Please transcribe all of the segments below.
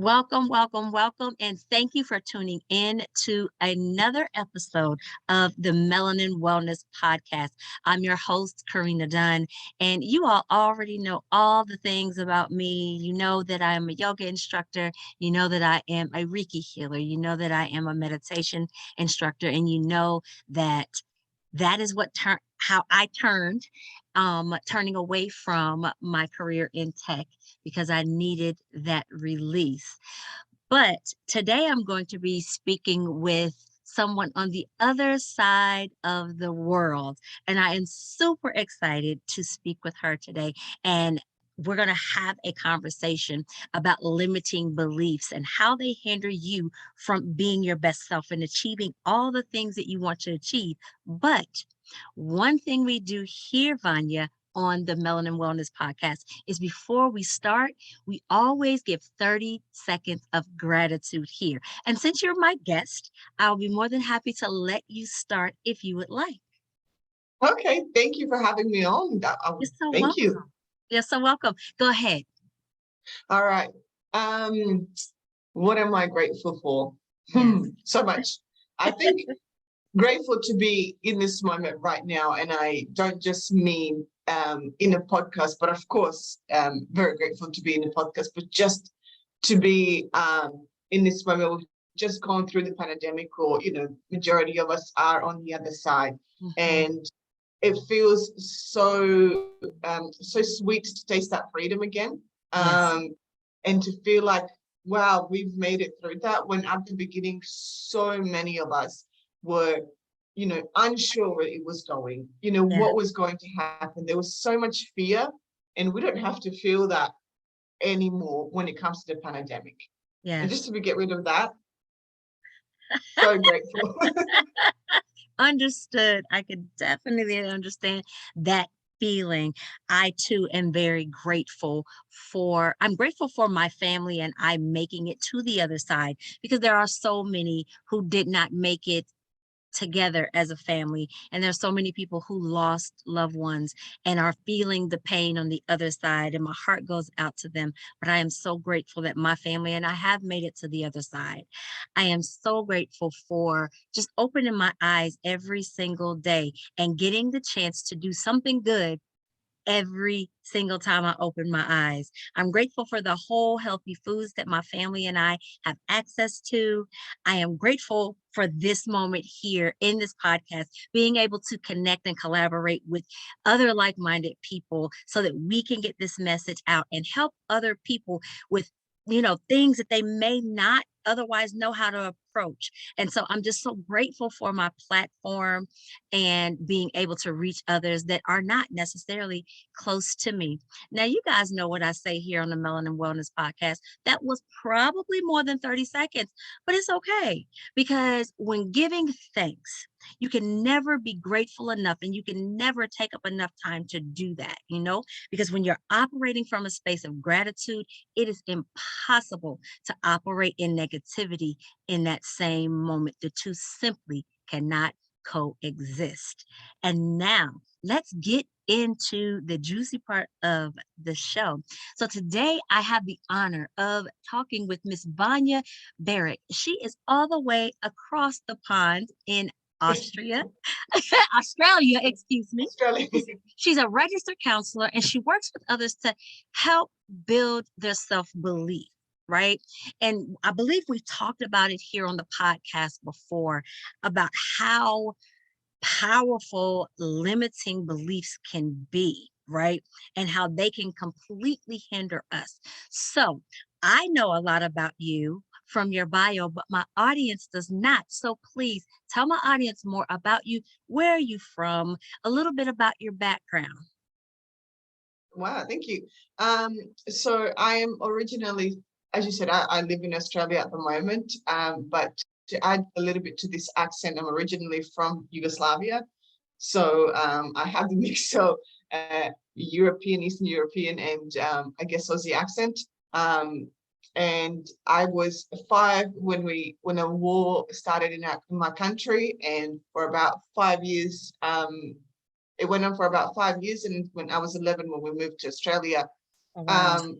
Welcome, welcome, welcome, and thank you for tuning in to another episode of the Melanin Wellness Podcast. I'm your host, Karina Dunn, and you all already know all the things about me. You know that I am a yoga instructor. You know that I am a Reiki healer. You know that I am a meditation instructor, and you know that that is how I turned, turning away from my career in tech because I needed that release. But today I'm going to be speaking with someone on the other side of the world. And I am super excited to speak with her today. And we're going to have a conversation about limiting beliefs and how they hinder you from being your best self and achieving all the things that you want to achieve. But one thing we do here, Vanya, on the Melanin Wellness Podcast is before we start, we always give 30 seconds of gratitude here. And since you're my guest, I'll be more than happy to let you start if you would like. Okay, thank you for having me on. You're so Thank welcome. you. You're so welcome. Go ahead. All right. What am I grateful for? Yes. So much. I think grateful to be in this moment right now, and I don't just mean in a podcast, but of course, very grateful to be in a podcast, but just to be in this moment. We've just gone through the pandemic, or majority of us are on the other side, and it feels so sweet to taste that freedom again, Yes. and to feel like, wow, we've made it through that, when at the beginning so many of us were unsure where it was going, Yeah. what was going to happen. There was so much fear, and we don't have to feel that anymore when it comes to the pandemic. And just Yes. to get rid of that, so grateful. Understood. I could definitely understand that feeling. I too am very grateful I'm grateful for my family and I making it to the other side because there are so many who did not make it together as a family. And there's so many people who lost loved ones and are feeling the pain on the other side. And my heart goes out to them. But I am so grateful that my family and I have made it to the other side. I am so grateful for just opening my eyes every single day and getting the chance to do something good every single time I open my eyes. I'm grateful for the whole healthy foods that my family and I have access to. I am grateful for this moment here in this podcast, being able to connect and collaborate with other like minded people so that we can get this message out and help other people with things that they may not otherwise know how to approach. And so I'm just so grateful for my platform and being able to reach others that are not necessarily close to me. Now, you guys know what I say here on the Melanin Wellness Podcast. That was probably more than 30 seconds, but it's okay because when giving thanks, you can never be grateful enough and you can never take up enough time to do that, because when you're operating from a space of gratitude, it is impossible to operate in negativity in that same moment. The two simply cannot coexist. And now let's get into the juicy part of the show. So today I have the honor of talking with Miss Vanja Beric. She is all the way across the pond in Austria, Australia, excuse me. Australia. She's a registered counselor and she works with others to help build their self-belief, right? And I believe we've talked about it here on the podcast before about how powerful limiting beliefs can be, right? And how they can completely hinder us. So I know a lot about you from your bio, but my audience does not. So please tell my audience more about you. Where are you from? A little bit about your background. Wow, thank you. So I am originally, as you said, I live in Australia at the moment, but to add a little bit to this accent, I'm originally from Yugoslavia. So I have the mix of European, Eastern European, and I guess Aussie accent. And I was 5 when a war started in my country, and for about 5 years, it went on for about 5 years. And when I was 11, when we moved to Australia, Oh, wow.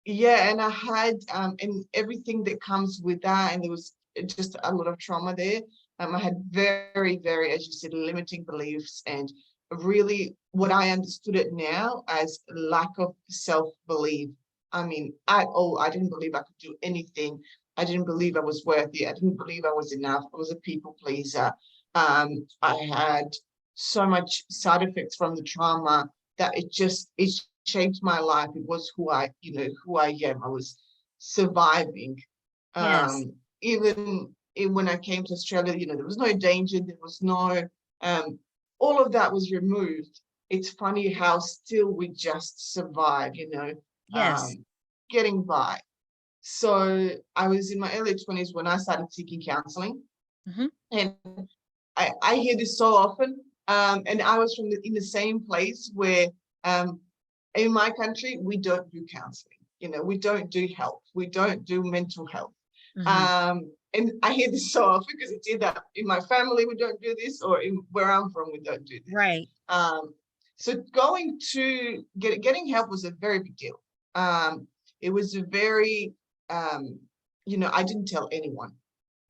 yeah, and I had and everything that comes with that, and there was just a lot of trauma there. I had very, very, as you said, limiting beliefs, and really what I understood it now as lack of self-belief. I mean, at all, I didn't believe I could do anything. I didn't believe I was worthy. I didn't believe I was enough. I was a people pleaser. I had so much side effects from the trauma that it shaped my life. It was who I am. I was surviving. Yes. Even when I came to Australia, there was no danger, there was no um all of that was removed. It's funny how still we just survive, Yes. um, getting by. So I was in my early 20s when I started seeking counseling. Hmm. And I hear this so often. And I was in the same place where um, in my country, we don't do counseling. We don't do health. We don't do mental health. Hmm. And I hear this so often because it's either in my family, we don't do this, or in where I'm from, we don't do this. Right. So going to getting help was a very big deal. It was a very, um, I didn't tell anyone.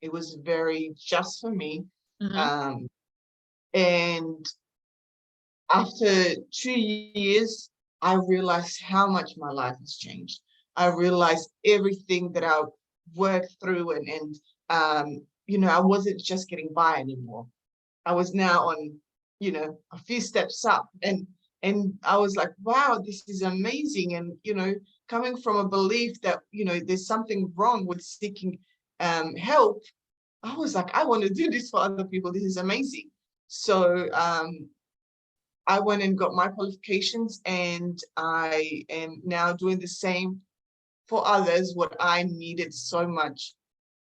It was very just for me. Hmm. Um, and after 2 years, I realized how much my life has changed. I realized everything that I worked through, and I wasn't just getting by anymore. I was now on, a few steps up, and I was like, wow, this is amazing. And coming from a belief that there's something wrong with seeking help, I was like, I want to do this for other people. This is amazing. So I went and got my qualifications, and I am now doing the same for others, what I needed so much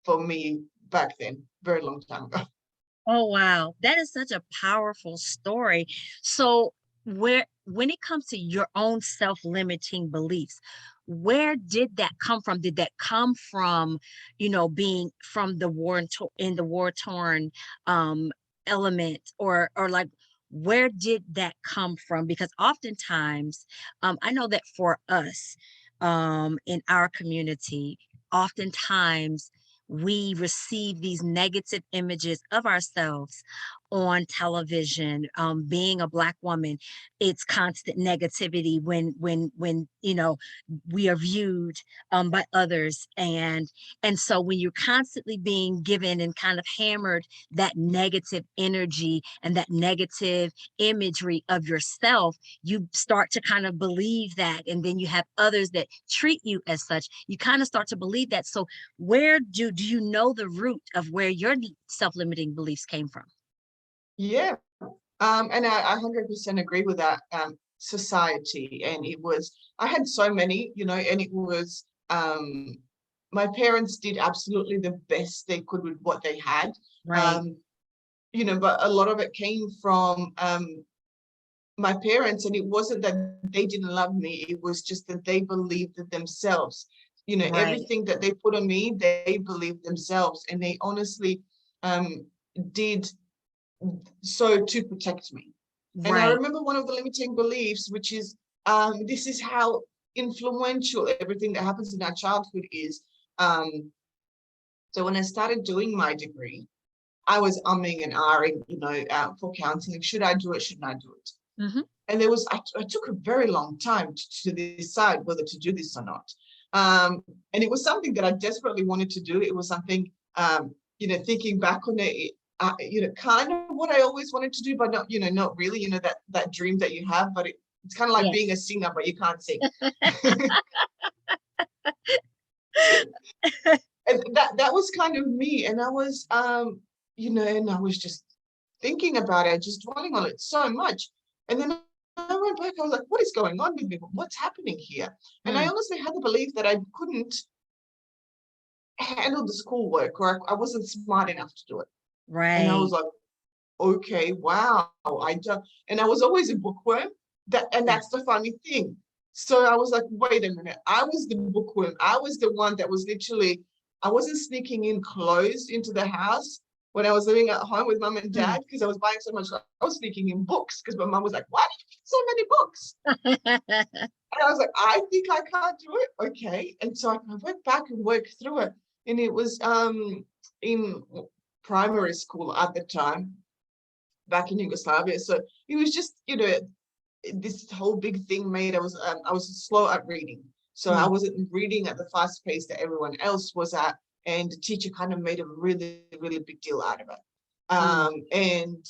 for me back then, very long time ago. Oh, wow. That is such a powerful story. So, when it comes to your own self-limiting beliefs, where did that come from? Did that come from, being from the in the war-torn um element, or like where did that come from? Because oftentimes, I know that for us, in our community, oftentimes we receive these negative images of ourselves on television. Being a Black woman, it's constant negativity when we are viewed by others, and so when you're constantly being given and kind of hammered that negative energy and that negative imagery of yourself, you start to kind of believe that, and then you have others that treat you as such. You kind of start to believe that. So where do you know the root of where your self-limiting beliefs came from? Yeah. And I 100% agree with that. Society, and I had so many, and it was, my parents did absolutely the best they could with what they had. Right. Um, but a lot of it came from my parents, and it wasn't that they didn't love me, it was just that they believed it themselves. Right. Everything that they put on me, they believed themselves, and they honestly um, did so to protect me. And I Right. remember one of the limiting beliefs, which is this is how influential everything that happens in our childhood is. Um, so when I started doing my degree, I was umming and ahhing, for counseling. Should I do it? Shouldn't I do it? Hmm. And I took a very long time to decide whether to do this or not. And it was something that I desperately wanted to do. It was something, thinking back on it, kind of what I always wanted to do, but not really, that dream that you have, but it's kind of like being a Yes. singer, but you can't sing. And that was kind of me. And I was, and I was just thinking about it, just dwelling on it so much. And then I went back, I was like, what is going on with me? What's happening here? And I Mm. honestly had the belief that I couldn't handle the schoolwork, or I wasn't smart enough to do it. And I was Right. like, okay, wow, I don't. And I was always a bookworm. And Yeah. that's the funny thing. So I was like, wait a minute, I was the bookworm. I was the one that was literally, I wasn't sneaking in clothes into the house when I was living at home with mum and Mm. dad because I was buying so much. I was sneaking in books because my mum was like, why did you get so many books? And I was like, I think I can't do it. Okay. And so I went back and worked through it. And it was in primary school at the time, back in Yugoslavia. So it was just, this whole big thing made I was slow at reading. So I Mm, wasn't reading at the fast pace that everyone else was at. And the teacher kind of made a really, really big deal out of it. mm, And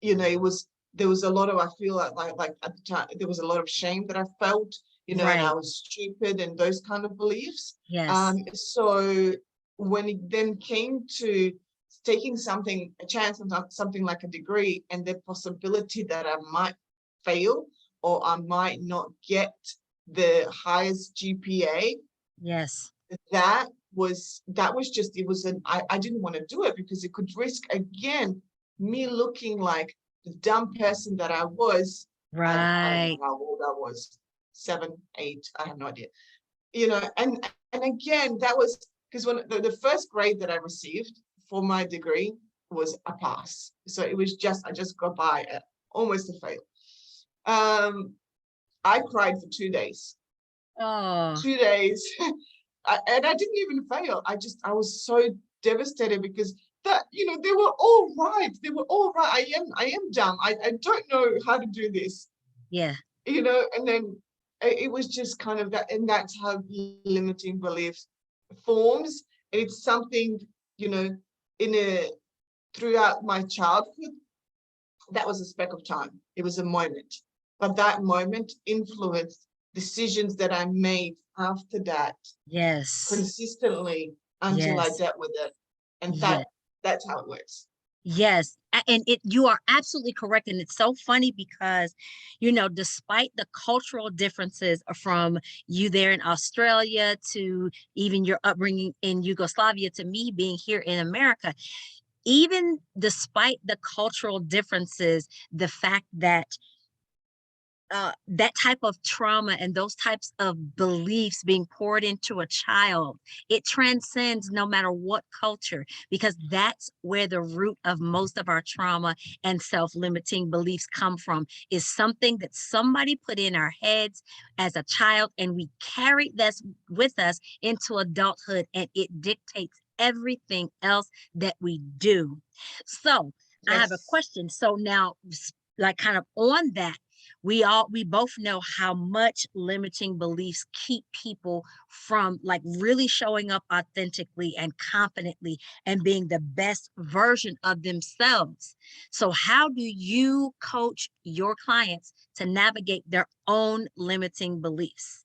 it was there was a lot of I feel like at the time there was a lot of shame that I felt, and I right. was stupid and those kind of beliefs. Yes. So when it then came to taking a chance on something like a degree and the possibility that I might fail or I might not get the highest GPA, Yes. that was just it was an I didn't want to do it because it could risk again me looking like the dumb person that I was. I don't know Right. how old I was, 7, 8, I have no idea. And again, that was because when the first grade that I received for my degree was a pass. So it was I just got by almost a fail. Um, I cried for 2 days. Oh, 2 days. And I didn't even fail. I was so devastated because they were all right. They were all right. I am dumb. I don't know how to do this, yeah. and then it was just kind of that, and that's how limiting beliefs forms. And it's something, you know, in a throughout my childhood, that was a speck of time. It was a moment. But that moment influenced decisions that I made after that Yes. consistently until I Yes. dealt with it. And Yes. that's how it works. Yes, and you are absolutely correct, and it's so funny because, despite the cultural differences from you there in Australia to even your upbringing in Yugoslavia to me being here in America, even despite the cultural differences, the fact that that type of trauma and those types of beliefs being poured into a child, it transcends no matter what culture, because that's where the root of most of our trauma and self-limiting beliefs come from, is something that somebody put in our heads as a child, and we carried this with us into adulthood, and it dictates everything else that we do. So I have a Yes. question. So now, like, kind of on that, we both know how much limiting beliefs keep people from, like, really showing up authentically and confidently and being the best version of themselves. So how do you coach your clients to navigate their own limiting beliefs?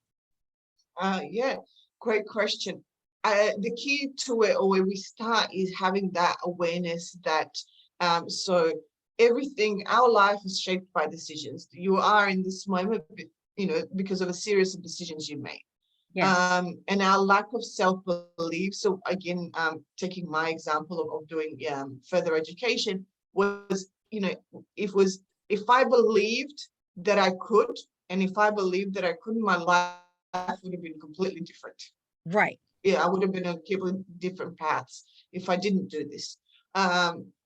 Yeah, great question. The key to it, or where we start, is having that awareness that so everything, our life is shaped by decisions. You are in this moment, because of a series of decisions you made. Yes. And our lack of self-belief. So again, taking my example of doing further education was, if I believed that I could, and if I believed that I couldn't, my life would have been completely different. Right. Yeah, I would have been on completely different paths if I didn't do this.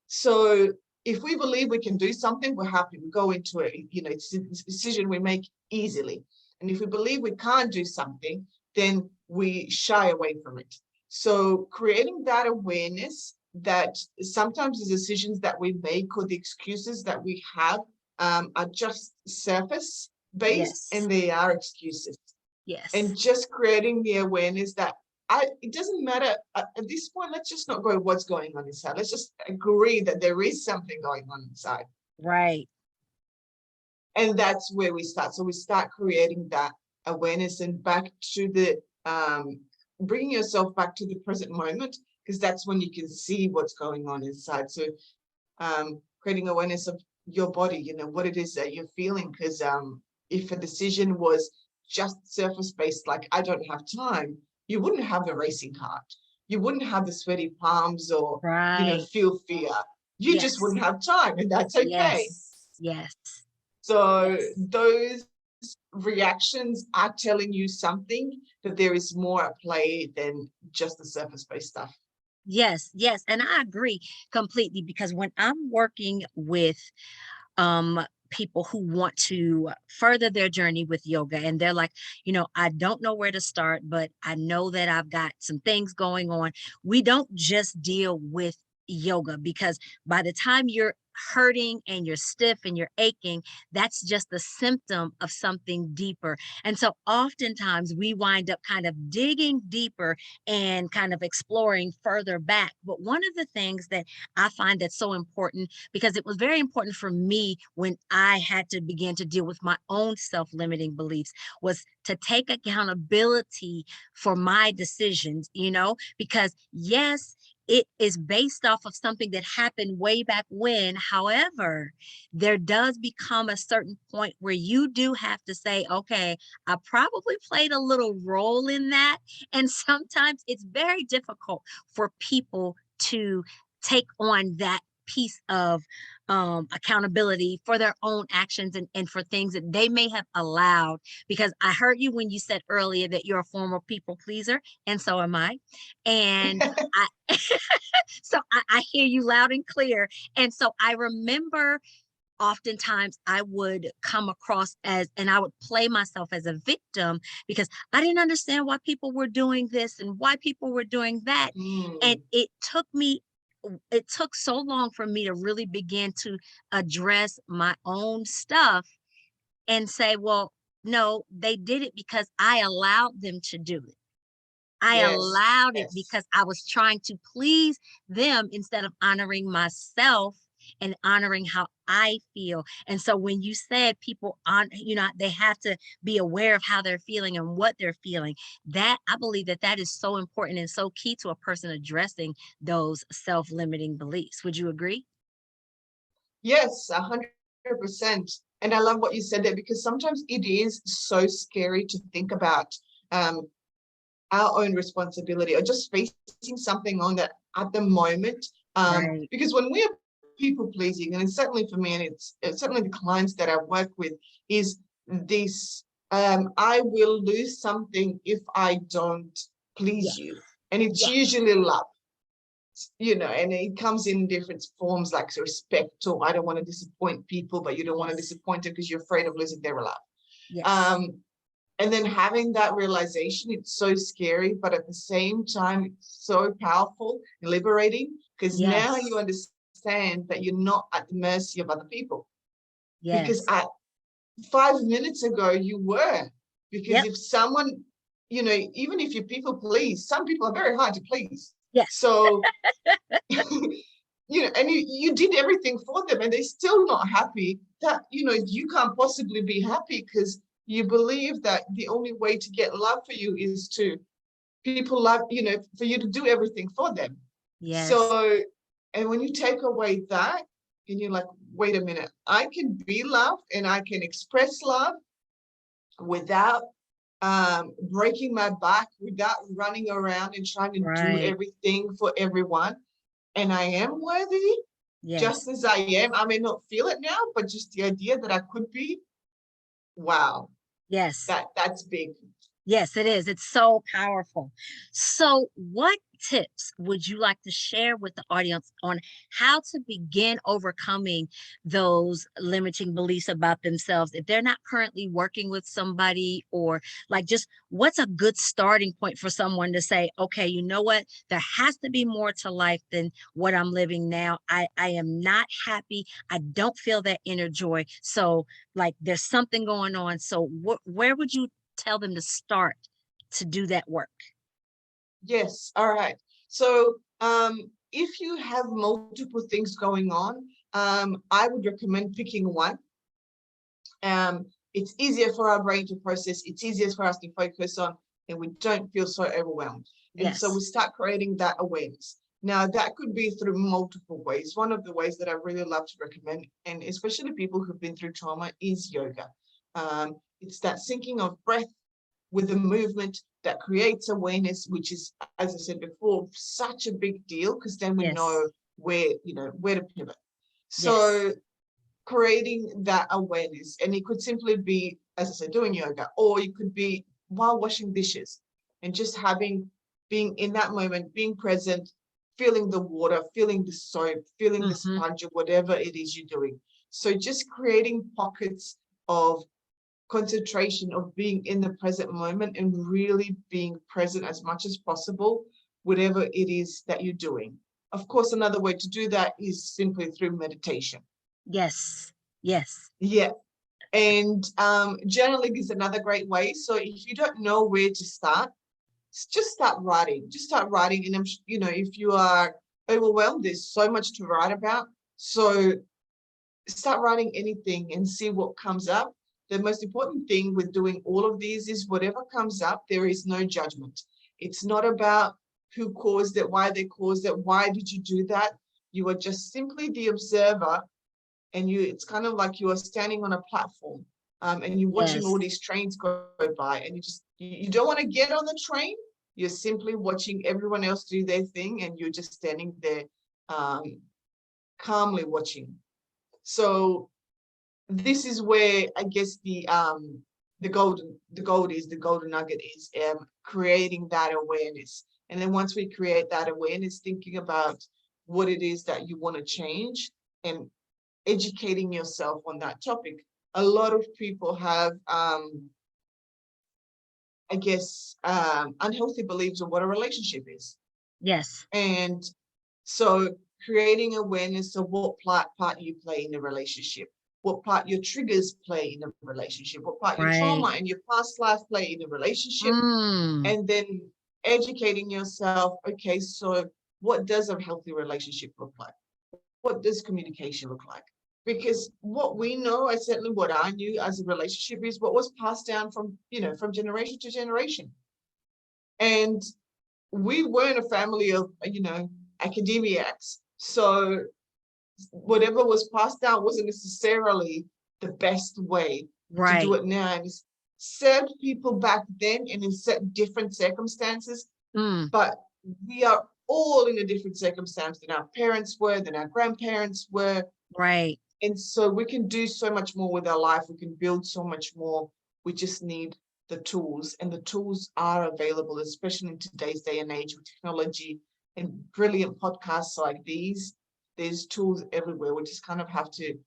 So if we believe we can do something, we're happy. We go into it. It's a decision we make easily. And if we believe we can't do something, then we shy away from it. So creating that awareness that sometimes the decisions that we make or the excuses that we have are just surface based, Yes. and they are excuses. Yes. And just creating the awareness that it doesn't matter at this point. Let's just not go what's going on inside. Let's just agree that there is something going on inside, Right. and that's where we start. So we start creating that awareness and back to the bringing yourself back to the present moment, because that's when you can see what's going on inside. So creating awareness of your body, what it is that you're feeling, because if a decision was just surface based, like I don't have time, you wouldn't have the racing heart, you wouldn't have the sweaty palms, or Right. feel fear. You just Yes. wouldn't have time, and that's okay. Yes. Yes. So Yes. those reactions are telling you something, that there is more at play than just the surface based stuff. Yes, yes, and I agree completely, because when I'm working with um people who want to further their journey with yoga, and they're like, I don't know where to start, but I know that I've got some things going on. We don't just deal with yoga, because by the time you're hurting and you're stiff and you're aching, that's just the symptom of something deeper. And so oftentimes we wind up kind of digging deeper and kind of exploring further back. But one of the things that I find that's so important, because it was very important for me when I had to begin to deal with my own self-limiting beliefs, was to take accountability for my decisions, because yes, it is based off of something that happened way back when. However, there does become a certain point where you do have to say, okay, I probably played a little role in that. And sometimes it's very difficult for people to take on that piece of accountability for their own actions, and for things that they may have allowed. Because I heard you when you said earlier that you're a former people pleaser, and so am I. And I, so I hear you loud and clear. And so I remember oftentimes I would come across as, and I would play myself as a victim, because I didn't understand why people were doing this and why people were doing that. And Mm, it took so long for me to really begin to address my own stuff and say, well, no, they did it because I allowed them to do it. I yes, allowed it yes. because I was trying to please them instead of honoring myself and honoring how I feel. And so when you said people they have to be aware of how they're feeling and what they're feeling, that I believe that that is so important and so key to a person addressing those self-limiting beliefs. Would you agree? Yes, 100%. And I love what you said there, because sometimes it is so scary to think about um, our own responsibility, or just facing something on that at the moment. Right. Because when we're people pleasing, and it's certainly for me, and it's certainly the clients that I work with, is this I will lose something if I don't please Yes. you. And it's Yes. usually love, and it comes in different forms like respect, or I don't want to disappoint people, but you don't want to Yes. disappoint them because you're afraid of losing their love. Yes. Um, and then having that realization, it's so scary, but at the same time, it's so powerful and liberating, because now you Yes. understand that you're not at the mercy of other people. Because Yes. at 5 minutes ago, you were. Because Yep. if someone, even if you people please, some people are very hard to please. Yes. So, and you did everything for them and they're still not happy, that, you can't possibly be happy, because you believe that the only way to get love for you is to people love, for you to do everything for them. Yes. So, and when you take away that, and you're like, wait a minute, I can be loved and I can express love without breaking my back, without running around and trying to do Right. everything for everyone. And I am worthy just Yes. as I am. I may not feel it now, but just the idea that I could be, wow, Yes. that's big. Yes, it is. It's so powerful. So, what tips would you like to share with the audience on how to begin overcoming those limiting beliefs about themselves if they're not currently working with somebody, or like just what's a good starting point for someone to say, okay, you know what? There has to be more to life than what I'm living now. I am not happy. I don't feel that inner joy. So, like, there's something going on. So, where would you tell them to start to do that work? Yes. All right. So if you have multiple things going on, I would recommend picking one. It's easier for our brain to process, it's easier for us to focus on, and we don't feel so overwhelmed. And so we Yes. start creating that awareness. Now, that could be through multiple ways. One of the ways that I really love to recommend, and especially people who've been through trauma, is yoga. It's that syncing of breath with the movement that creates awareness, which is, as I said before, such a big deal, because then we know Yes. where to pivot. Yes. So creating that awareness, and it could simply be, as I said, doing yoga, or you could be while washing dishes and just being in that moment, being present, feeling the water, feeling the soap, feeling the Hmm. sponge, or whatever it is you're doing. So just creating pockets of concentration, of being in the present moment and really being present as much as possible, whatever it is that you're doing. Of course, another way to do that is simply through meditation. Yes. Yes. Yeah. And journaling is another great way. So if you don't know where to start, just start writing. Just start writing. And if you are overwhelmed, there's so much to write about. So start writing anything and see what comes up. The most important thing with doing all of these is whatever comes up, there is no judgment. It's not about who caused it, why they caused it, why did you do that? You are just simply the observer, and it's kind of like you are standing on a platform, and you're watching Yes. all these trains go by, and you don't want to get on the train. You're simply watching everyone else do their thing, and you're just standing there, calmly watching. So this is where I guess the golden nugget is, creating that awareness. And then once we create that awareness, thinking about what it is that you want to change and educating yourself on that topic. A lot of people have I guess unhealthy beliefs of what a relationship is. Yes. And so creating awareness of what part you play in the relationship, what part your triggers play in the relationship, what part your Right. trauma and your past life play in the relationship, Mm. and then educating yourself, okay, so what does a healthy relationship look like? What does communication look like? Because what we know, certainly what I knew as a relationship, is what was passed down from generation to generation. And we weren't a family of academics, so whatever was passed down wasn't necessarily the best way to do Right. it now. And it's served people back then and in different circumstances, Mm. but we are all in a different circumstance than our parents were, than our grandparents were. Right. And so we can do so much more with our life. We can build so much more. We just need the tools, and the tools are available, especially in today's day and age with technology and brilliant podcasts like these. There's tools everywhere. We just kind of have to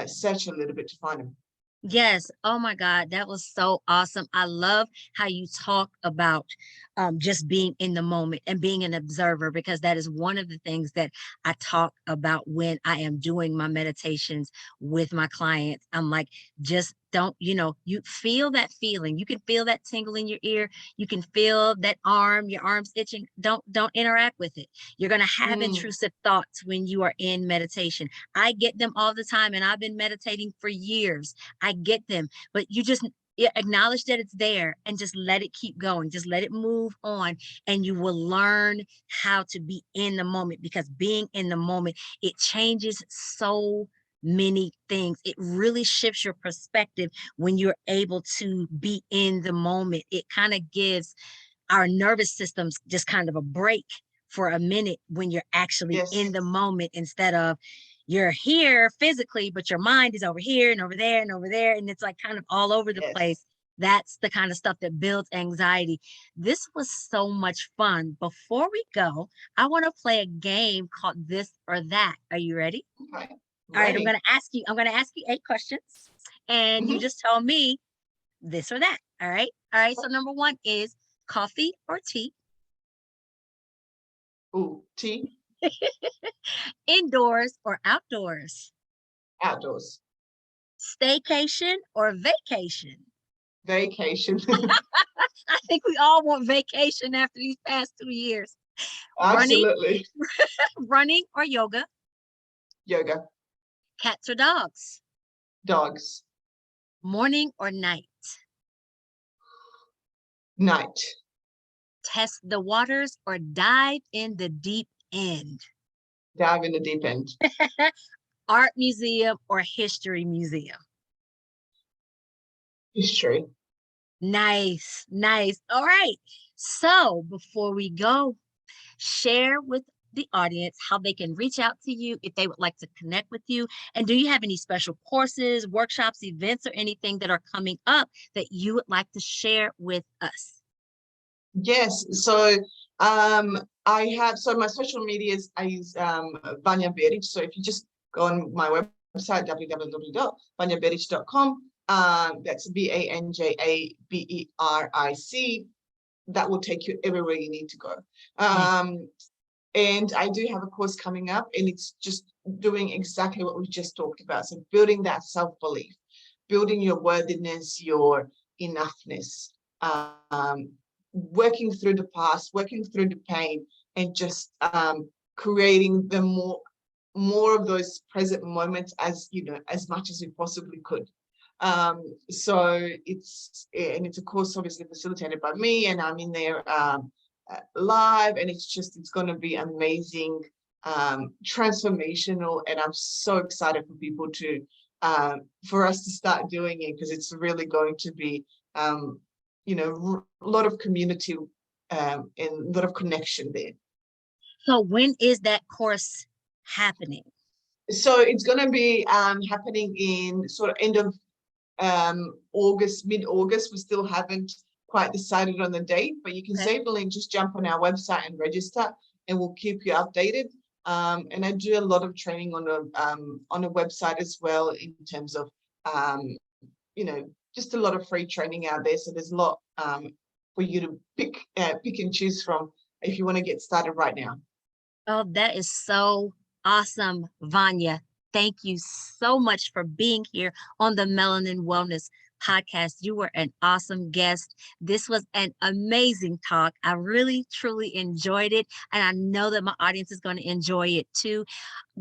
search a little bit to find them. Yes. Oh my God, that was so awesome. I love how you talk about just being in the moment and being an observer, because that is one of the things that I talk about when I am doing my meditations with my clients. I'm like, just don't, you feel that feeling. You can feel that tingle in your ear. You can feel that your arm's itching. Don't interact with it. You're going to have Mm, intrusive thoughts when you are in meditation. I get them all the time, and I've been meditating for years. I get them, but you just acknowledge that it's there and just let it keep going. Just let it move on, and you will learn how to be in the moment, because being in the moment, it changes so many things. It really shifts your perspective when you're able to be in the moment. It kind of gives our nervous systems just kind of a break for a minute when you're actually in yes, the moment, instead of you're here physically, but your mind is over here and over there and over there. And it's like kind of all over the yes. place. That's the kind of stuff that builds anxiety. This was so much fun. Before we go, I want to play a game called This or That. Are you ready? Okay, All right, ready. I'm going to ask you 8 questions, and you Mm-hmm. just tell me this or that. All right. All right. So number one is coffee or tea, Ooh, tea, indoors or outdoors, outdoors, staycation or vacation. vacation. I think we all want vacation after these past 2 years. Running, Absolutely. running or yoga, Yoga, cats or dogs, dogs, morning or night, night, test the waters or dive in the deep end, dive in the deep end. art museum or history museum. History. Nice, nice. All right. So before we go, share with the audience how they can reach out to you if they would like to connect with you. And do you have any special courses, workshops, events, or anything that are coming up that you would like to share with us? Yes. So I have, so my social medias, I use Vanja Beric. So if you just go on my website, www.vanjaberic.com. That's VANJABERIC. That will take you everywhere you need to go. And I do have a course coming up, and it's just doing exactly what we just talked about. So building that self-belief, building your worthiness, your enoughness, working through the past, working through the pain, and just creating the more of those present moments as as much as we possibly could. So it's a course obviously facilitated by me, and I'm in there live, and it's going to be amazing, transformational, and I'm so excited for people to for us to start doing it, because it's really going to be a lot of community and a lot of connection there. So when is that course happening? So it's going to be happening in sort of end of August, mid-August. We still haven't quite decided on the date, but you can save the link, just jump on our website and register, and we'll keep you updated. And I do a lot of training on a website as well, in terms of just a lot of free training out there. So there's a lot for you to pick and choose from if you want to get started right now. Oh, that is so awesome, Vanja. Thank you so much for being here on the Melanin Wellness Podcast. You were an awesome guest. This was an amazing talk. I really, truly enjoyed it. And I know that my audience is going to enjoy it too.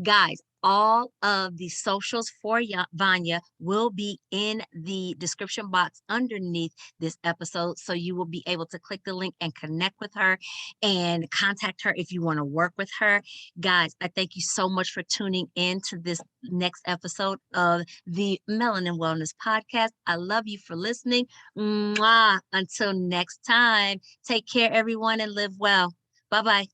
Guys, all of the socials for Vanja will be in the description box underneath this episode. So you will be able to click the link and connect with her and contact her if you want to work with her. Guys, I thank you so much for tuning in to this next episode of the Melanin Wellness Podcast. I love you for listening. Mwah. Until next time, take care, everyone, and live well. Bye-bye.